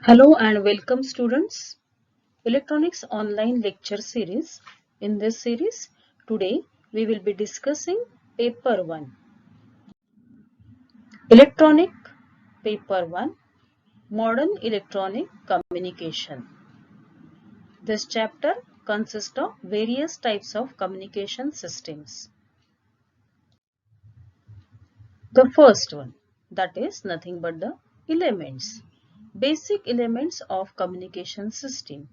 Hello and welcome students. Electronics online lecture series. In this series, today we will be discussing paper 1. Electronic paper 1. Modern electronic communication. This chapter consists of various types of communication systems. The first one, that is nothing but the elements. Basic elements of communication system.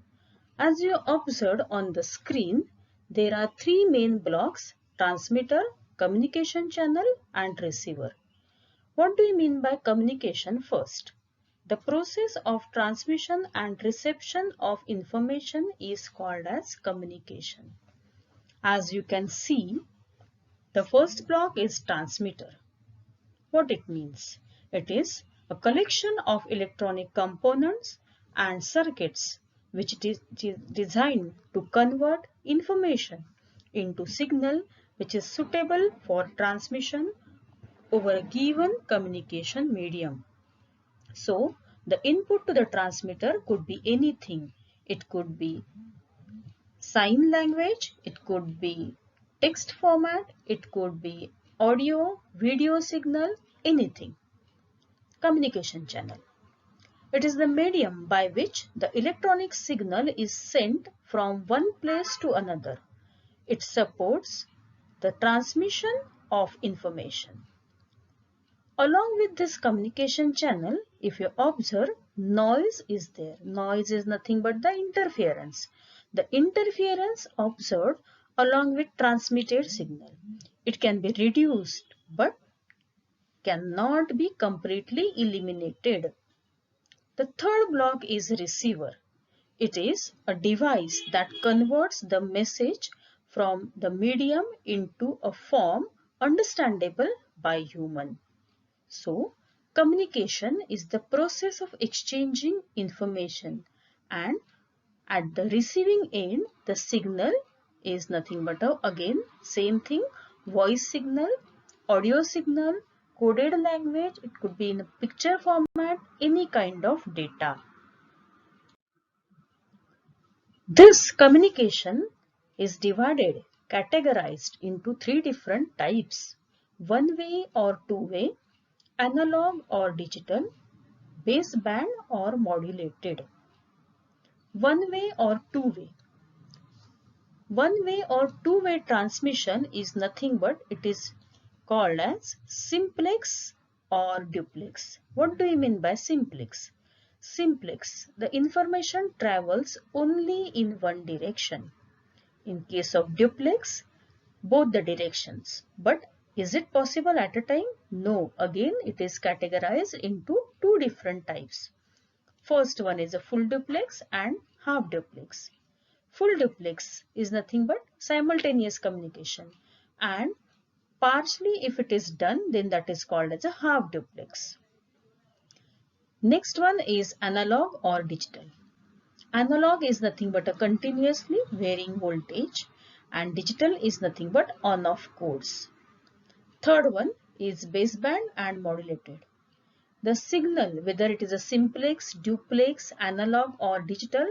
As you observed on the screen, there are three main blocks: transmitter, communication channel and receiver. What do you mean by communication first? The process of transmission and reception of information is called as communication. As you can see, the first block is transmitter. What it means? It is a collection of electronic components and circuits which is designed to convert information into signal which is suitable for transmission over a given communication medium. So, the input to the transmitter could be anything. It could be sign language, it could be text format, it could be audio, video signal, anything. Communication channel. It is the medium by which the electronic signal is sent from one place to another. It supports the transmission of information. Along with this communication channel, if you observe, noise is there. Noise is nothing but the interference. The interference observed along with transmitted signal. It can be reduced but cannot be completely eliminated. The third block is receiver. It is a device that converts the message from the medium into a form understandable by human. So, communication is the process of exchanging information, and at the receiving end, the signal is nothing but again same thing: voice signal, audio signal, coded language, it could be in a picture format, any kind of data. This communication is categorized into three different types: one way or two way, analog or digital, baseband or modulated. One way or two way. One way or two way transmission is nothing but it is called as simplex or duplex. What do you mean by simplex? Simplex, the information travels only in one direction. In case of duplex, both the directions. But is it possible at a time? No. Again, it is categorized into two different types. First one is a full duplex and half duplex. Full duplex is nothing but simultaneous communication, and partially if it is done, then that is called as a half duplex. Next one is analog or digital. Analog is nothing but a continuously varying voltage, and digital is nothing but on-off codes. Third one is baseband and modulated. The signal, whether it is a simplex, duplex, analog or digital,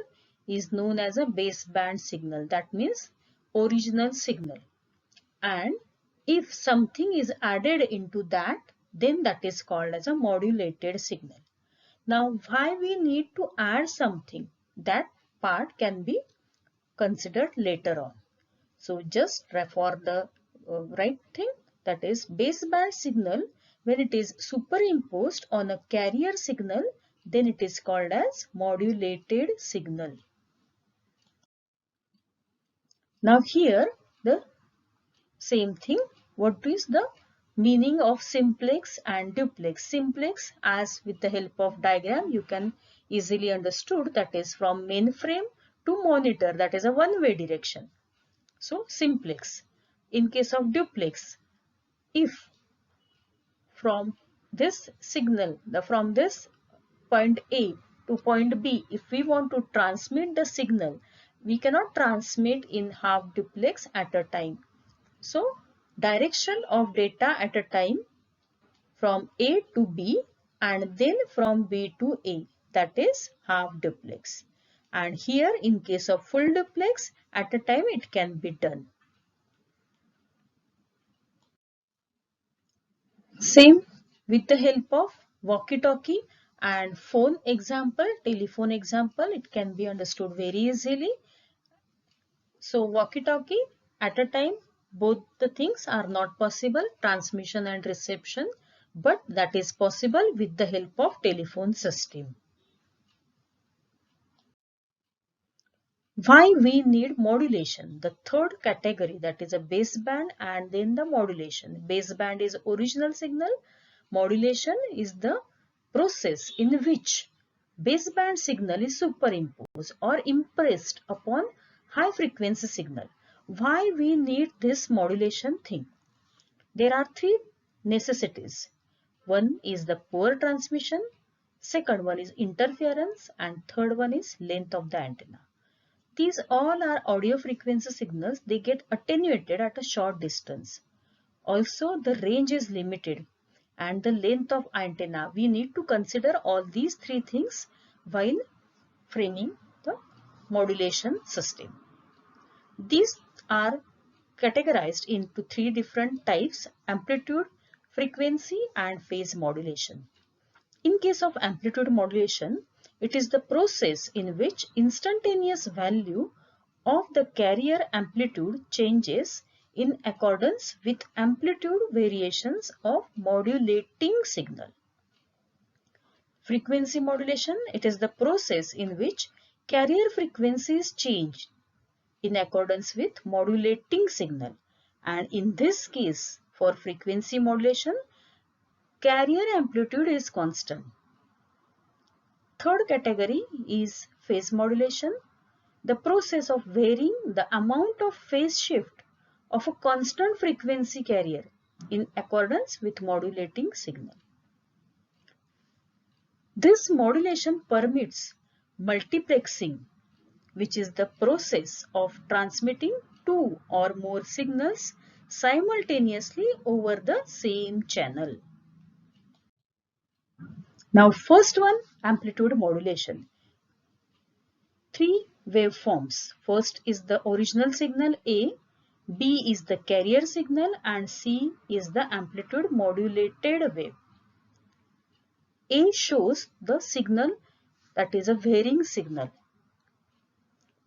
is known as a baseband signal. That means original signal. And if something is added into that, then that is called as a modulated signal. Now, why we need to add something? That part can be considered later on. So just for the right thing, that is baseband signal, when it is superimposed on a carrier signal, then it is called as modulated signal. Now here the same thing. What is the meaning of simplex and duplex? Simplex, as with the help of diagram you can easily understood, that is from mainframe to monitor, that is a one-way direction. So simplex. In case of duplex, if from this signal, from this point A to point B, if we want to transmit the signal, we cannot transmit in half duplex at a time. So direction of data at a time from A to B and then from B to A. that is half duplex. And here in case of full duplex, at a time it can be done. Same with the help of walkie-talkie and phone example, telephone example, it can be understood very easily. So walkie-talkie, at a time both the things are not possible, transmission and reception, but that is possible with the help of telephone system. Why we need modulation? The third category, that is a baseband and then the modulation. Baseband is original signal. Modulation is the process in which baseband signal is superimposed or impressed upon high frequency signal. Why we need this modulation thing? There are three necessities. One is the poor transmission, second one is interference, and third one is length of the antenna. These all are audio frequency signals. They get attenuated at a short distance. Also, the range is limited and the length of antenna. We need to consider all these three things while framing the modulation system. These are categorized into three different types: amplitude, frequency, and phase modulation. In case of amplitude modulation, it is the process in which instantaneous value of the carrier amplitude changes in accordance with amplitude variations of modulating signal. Frequency modulation, it is the process in which carrier frequencies change in accordance with modulating signal. And in this case, for frequency modulation, carrier amplitude is constant. Third category is phase modulation, the process of varying the amount of phase shift of a constant frequency carrier in accordance with modulating signal. This modulation permits multiplexing, which is the process of transmitting two or more signals simultaneously over the same channel. Now first one, amplitude modulation. Three waveforms. First is the original signal A, B is the carrier signal, and C is the amplitude modulated wave. A shows the signal, that is a varying signal.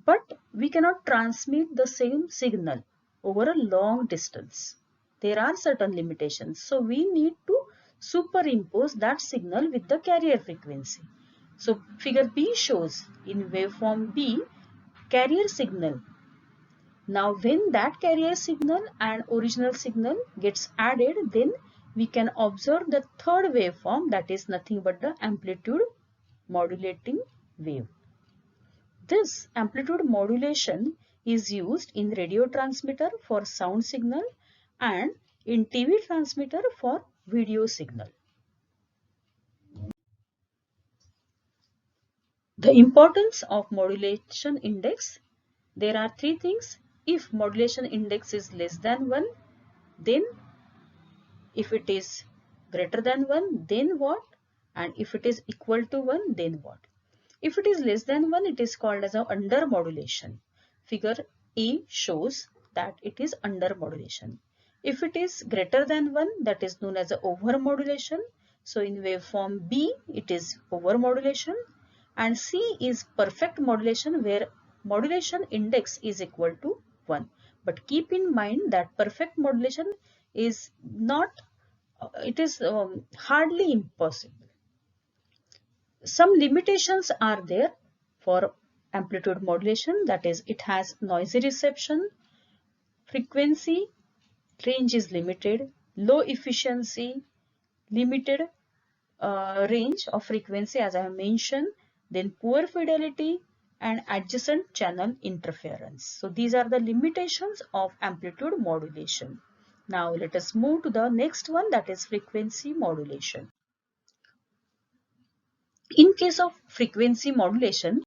But we cannot transmit the same signal over a long distance. There are certain limitations. So we need to superimpose that signal with the carrier frequency. So figure B shows in waveform B carrier signal. Now when that carrier signal and original signal gets added, then we can observe the third waveform, that is nothing but the amplitude modulating wave. This amplitude modulation is used in radio transmitter for sound signal and in TV transmitter for video signal. The importance of modulation index. There are three things. If modulation index is less than 1, then if it is greater than 1, then what? And if it is equal to 1, then what? If it is less than 1, it is called as a under modulation. Figure A shows that it is under modulation. If it is greater than 1, that is known as a over modulation. So in waveform B, it is over modulation. And C is perfect modulation, where modulation index is equal to 1. But keep in mind that perfect modulation is not, it is hardly impossible. Some limitations are there for amplitude modulation, that is it has noisy reception, frequency range is limited, low efficiency, limited range of frequency as I have mentioned, then poor fidelity and adjacent channel interference. So these are the limitations of amplitude modulation. Now let us move to the next one, that is frequency modulation. In case of frequency modulation,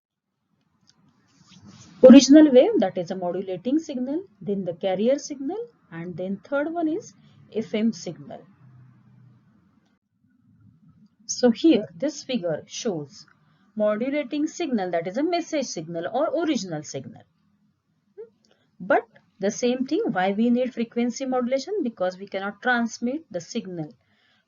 original wave, that is a modulating signal, then the carrier signal, and then third one is FM signal. So here this figure shows modulating signal, that is a message signal or original signal. But the same thing, why we need frequency modulation? Because we cannot transmit the signal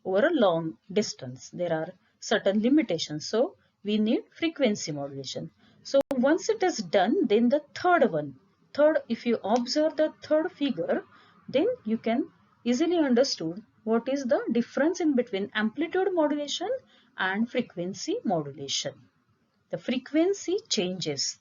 over a long distance. There are certain limitations. So we need frequency modulation. So once it is done, then the third, if you observe the third figure, then you can easily understood what is the difference in between amplitude modulation and frequency modulation. The frequency changes.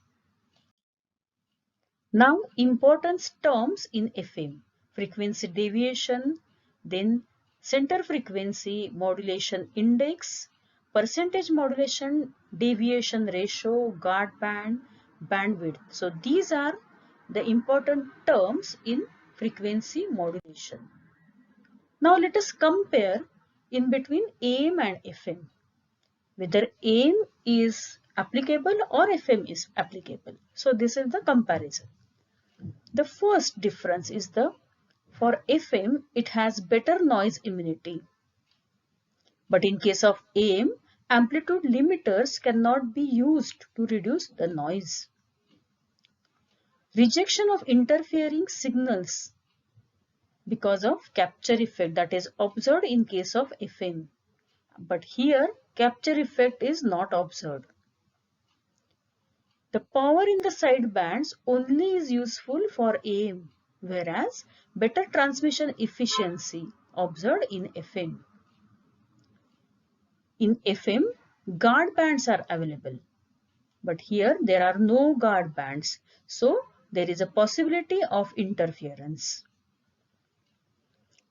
Now important terms in FM: frequency deviation, then center frequency modulation index, percentage modulation deviation ratio, guard band, bandwidth. So these are the important terms in frequency modulation. Now let us compare in between AM and FM, whether AM is applicable or FM is applicable. So this is the comparison. The first difference is for FM it has better noise immunity. But in case of AM, amplitude limiters cannot be used to reduce the noise. Rejection of interfering signals because of capture effect, that is observed in case of FM. But here capture effect is not observed. The power in the side bands only is useful for AM, whereas better transmission efficiency observed in FM. In FM, guard bands are available, but here there are no guard bands, so there is a possibility of interference.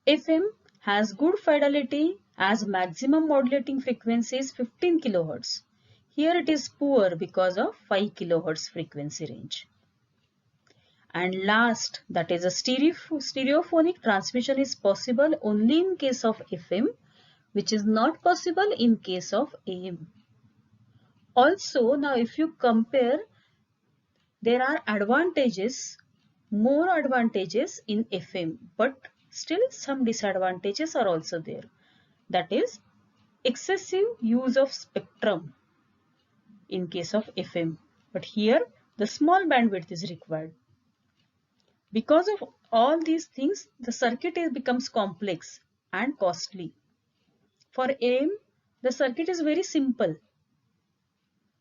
FM has good fidelity as maximum modulating frequency is 15 kHz. Here it is poor because of 5 kHz frequency range. And last, that is a stereophonic transmission is possible only in case of FM, which is not possible in case of AM. Also, now if you compare, there are advantages, more advantages in FM, but still some disadvantages are also there. That is excessive use of spectrum in case of FM, but here the small bandwidth is required. Because of all these things, the circuit becomes complex and costly. For AM, the circuit is very simple.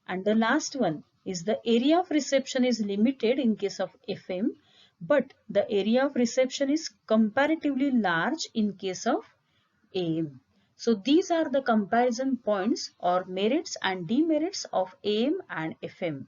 And the last one is the area of reception is limited in case of FM, but the area of reception is comparatively large in case of AM. So these are the comparison points or merits and demerits of AM and FM.